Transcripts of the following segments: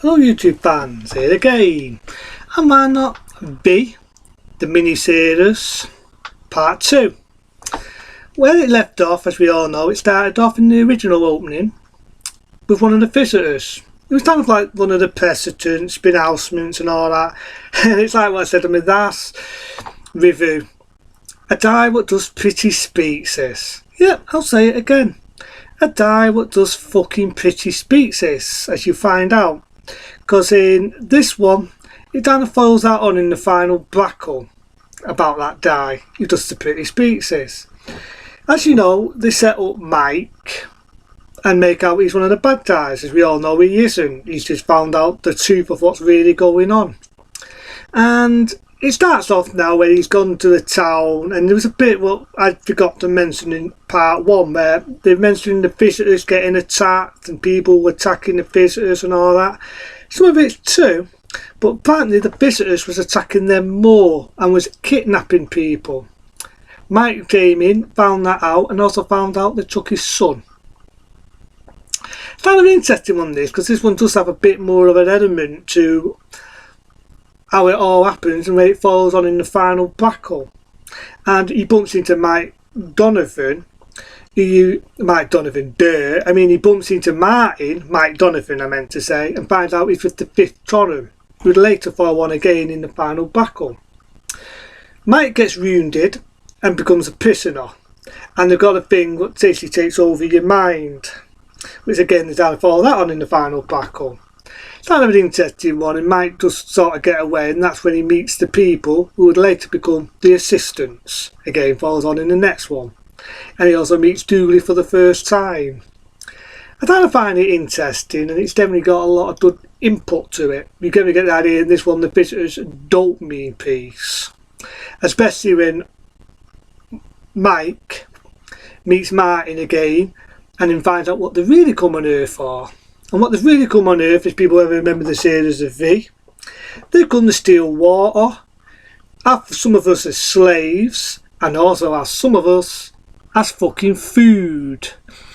Hello YouTube fans, here again. And why not B, the mini-series, part 2. Where it left off, as we all know, it started off in the original opening with one of the visitors. It was kind of like one of the presidents, been housemates and all that. And it's like what I said in my last review. A die what does pretty speaks this. Yeah, I'll say it again. A die what does fucking pretty speaks this, as you find out. Because in this one, it kind of follows that on in the final brackle about that die. He does the pretty speaks this. As you know, they set up Mike and make out he's one of the bad guys. As we all know, he isn't. He's just found out the truth of what's really going on. And it starts off now where he's gone to the town, and there was a bit what I forgot to mention in part 1 where they mentioned the visitors getting attacked and people attacking the visitors and all that. Some of it's true, but apparently the visitors was attacking them more and was kidnapping people. Mike came in, found that out, and also found out they took his son. It's kind of an interesting one this, because this one does have a bit more of an element to how it all happens and where it falls on in the final battle. And he bumps into Mike Donovan, he bumps into Martin, Mike Donovan I meant to say, and finds out he's with the 5th Torrent, who would later fall on again in the final battle. Mike gets wounded and becomes a prisoner, and they've got a thing that basically takes over your mind, which again is how to follow that on in the final battle. It's kind of an interesting one, and Mike does sort of get away, and that's when he meets the people who would later become the assistants. Again, follows on in the next one. And he also meets Dooley for the first time. I kind of find it interesting, and it's definitely got a lot of good input to it. You're going to get the idea in this one, the visitors don't mean peace. Especially when Mike meets Martin again, and then finds out what they really come on Earth for. And what they've really come on Earth, if people ever remember the series of V, they've come to steal water, have some of us as slaves, and also have some of us as fucking food.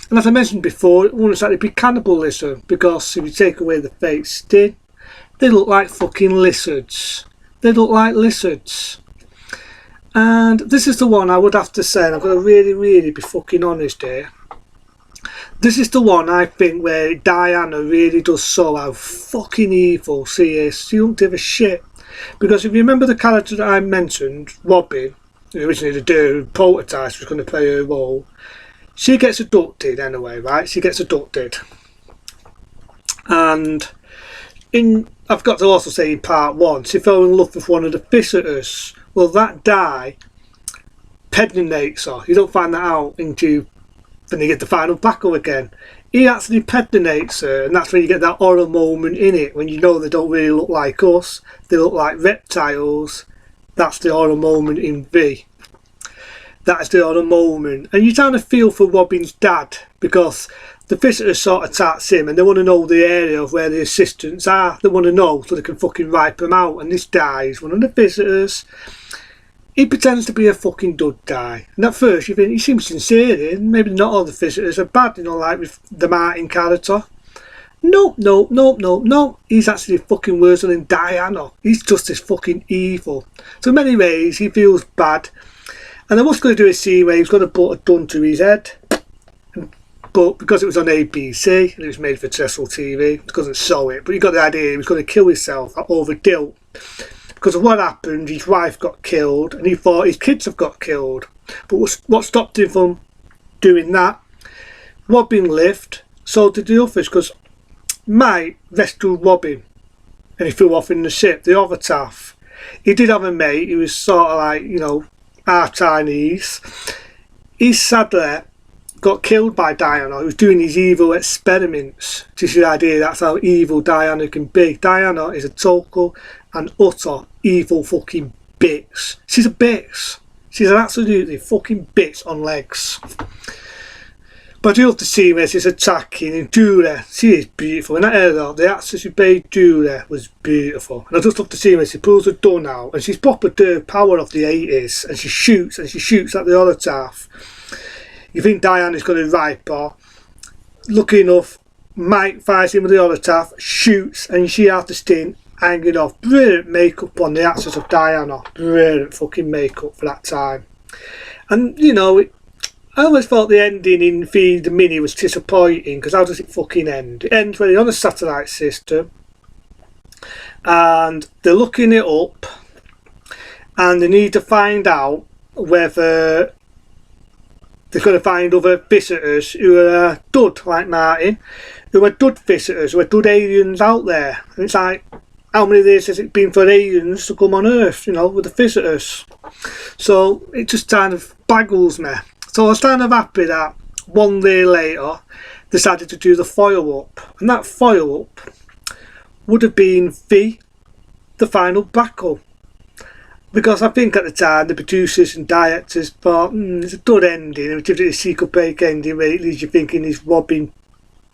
And as I mentioned before, it won't exactly be cannibalism, because if you take away the fake skin, they look like fucking lizards. They look like lizards. And this is the one I would have to say, and I've got to really be fucking honest here. This is the one I think where Diana really does show how fucking evil she is. She don't give a shit. Because if you remember the character that I mentioned, Robin, originally the prototype was going to play her role, she gets abducted anyway, right? She gets abducted. And I've got to also say in part 1, she fell in love with one of the visitors. Well, that die pegnates her. You don't find that out until when you get the final battle again. He actually pegnates her, and that's when you get that horror moment in it, when you know they don't really look like us, they look like reptiles. That's the horror moment in V. That's the horror moment. And you kind of feel for Robin's dad, because the visitors sort of attacks him and they want to know the area of where the assistants are. They want to know so they can fucking wipe them out. And this guy is one of the visitors. He pretends to be a fucking dud guy. And at first you think he seems sincere, and maybe not all the visitors are bad, you know, like with the Martin character. No. He's actually fucking worse than Diana. He's just as fucking evil. So in many ways he feels bad. And I was going to do a scene where he was going to put a gun to his head. But because it was on ABC and it was made for terrestrial TV, it doesn't show it. But you got the idea he was going to kill himself over guilt. Because of what happened, his wife got killed and he thought his kids have got killed. But what stopped him from doing that? Robin lived, so did the others, because Mike rescued Robin and he flew off in the ship, the other taff. He did have a mate, he was sort of like, you know, half Chinese. He sadly got killed by Diana, who was doing these evil experiments. Just the idea that's how evil Diana can be. Diana is a total and utter evil fucking bitch. She's a bitch. She's an absolutely fucking bitch on legs. But I do love to see where she's attacking, and Julia, she is beautiful. In that area, the actress who played Julia was beautiful. And I just love to see where she pulls her gun out, and she's proper the power of the 80s, and she shoots at the other half. You think Diana's going to ripe her. Lucky enough, Mike fights him with the Holotath, shoots, and she has to stint hanging off. Brilliant makeup on the actress of Diana. Brilliant fucking makeup for that time. And, you know, I always thought the ending in Feed the Mini was disappointing, because how does it fucking end? It ends when they're on a satellite system and they're looking it up and they need to find out whether they're going to find other visitors who are dud, like Martin, who are dud visitors, who are dud aliens out there. And it's like, how many days has it been for aliens to come on Earth, you know, with the visitors? So it just kind of baggles me. So I was kind of happy that 1 day later decided to do the follow-up, and that follow-up would have been the final battle, because I think at the time the producers and directors thought it's a good ending, and give it a sequel break ending where it leaves you thinking he's Robin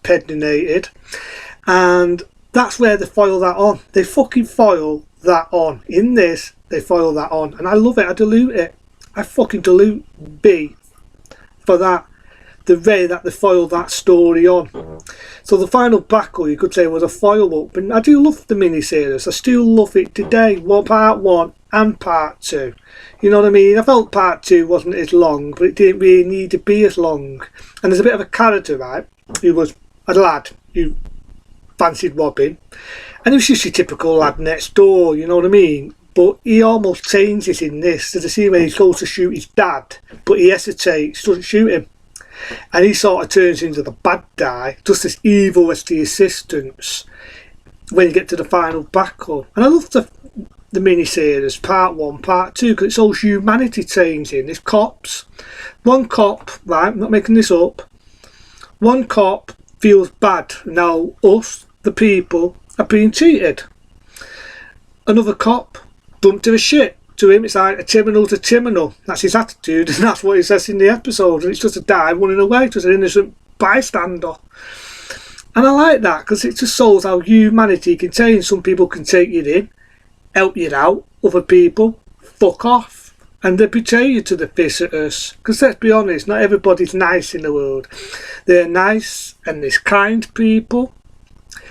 pedinated, and that's where they foil that on. They fucking foil that on. In this, they foil that on, and I love it. I dilute it. I fucking dilute B for that, the way that they foiled that story on. So the final battle, you could say, was a foil up, and I do love the miniseries. I still love it today. Part 1 and part 2. You know what I mean? I felt part 2 wasn't as long, but it didn't really need to be as long. And there's a bit of a character, right, who was a lad who fancied Robin, and it was just your typical lad next door, you know what I mean? But he almost changes in this. There's a scene where he goes to shoot his dad, but he hesitates, doesn't shoot him. And he sort of turns into the bad guy, just as evil as the assistants, when you get to the final battle. And I love the miniseries, part 1, part 2, because it's all humanity changing. There's cops. One cop, right, I'm not making this up, one cop feels bad. Now us, the people, are being cheated. Another cop don't give a shit. To him, it's like a criminal's a criminal. That's his attitude, and that's what he says in the episode. And it's just a guy running away, just an innocent bystander. And I like that, because it just shows how humanity can change. Some people can take you in, help you out. Other people, fuck off. And they betray you to the visitors. Because let's be honest, not everybody's nice in the world. They're nice, and there's kind people.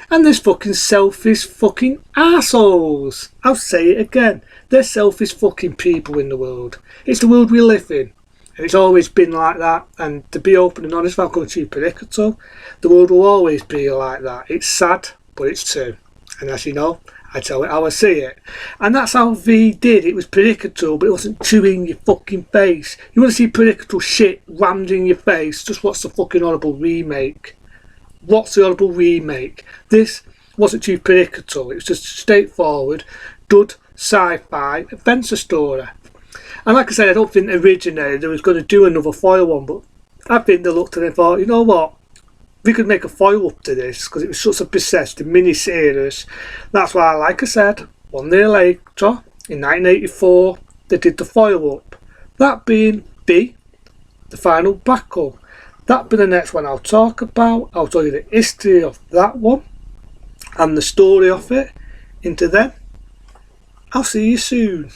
And there's fucking selfish fucking assholes. I'll say it again. There's selfish fucking people in the world. It's the world we live in. And it's always been like that. And to be open and honest, without going too political, the world will always be like that. It's sad, but it's true. And as you know, I tell it how I see it. And that's how V did. It was political, but it wasn't too in your fucking face. You want to see political shit rammed in your face, just watch the fucking horrible remake. What's the horrible remake? This wasn't too political. It was just straightforward, dud, sci-fi adventure story. And like I said, I don't think originally they was going to do another foil one, but I think they looked at it and thought, you know what, we could make a foil up to this, because it was such a possessed mini-series. That's why, like I said, 1 year later, in 1984, they did the foil up. That being B, the final battle. That'll be the next one I'll talk about. I'll tell you the history of that one and the story of it. Until then, I'll see you soon.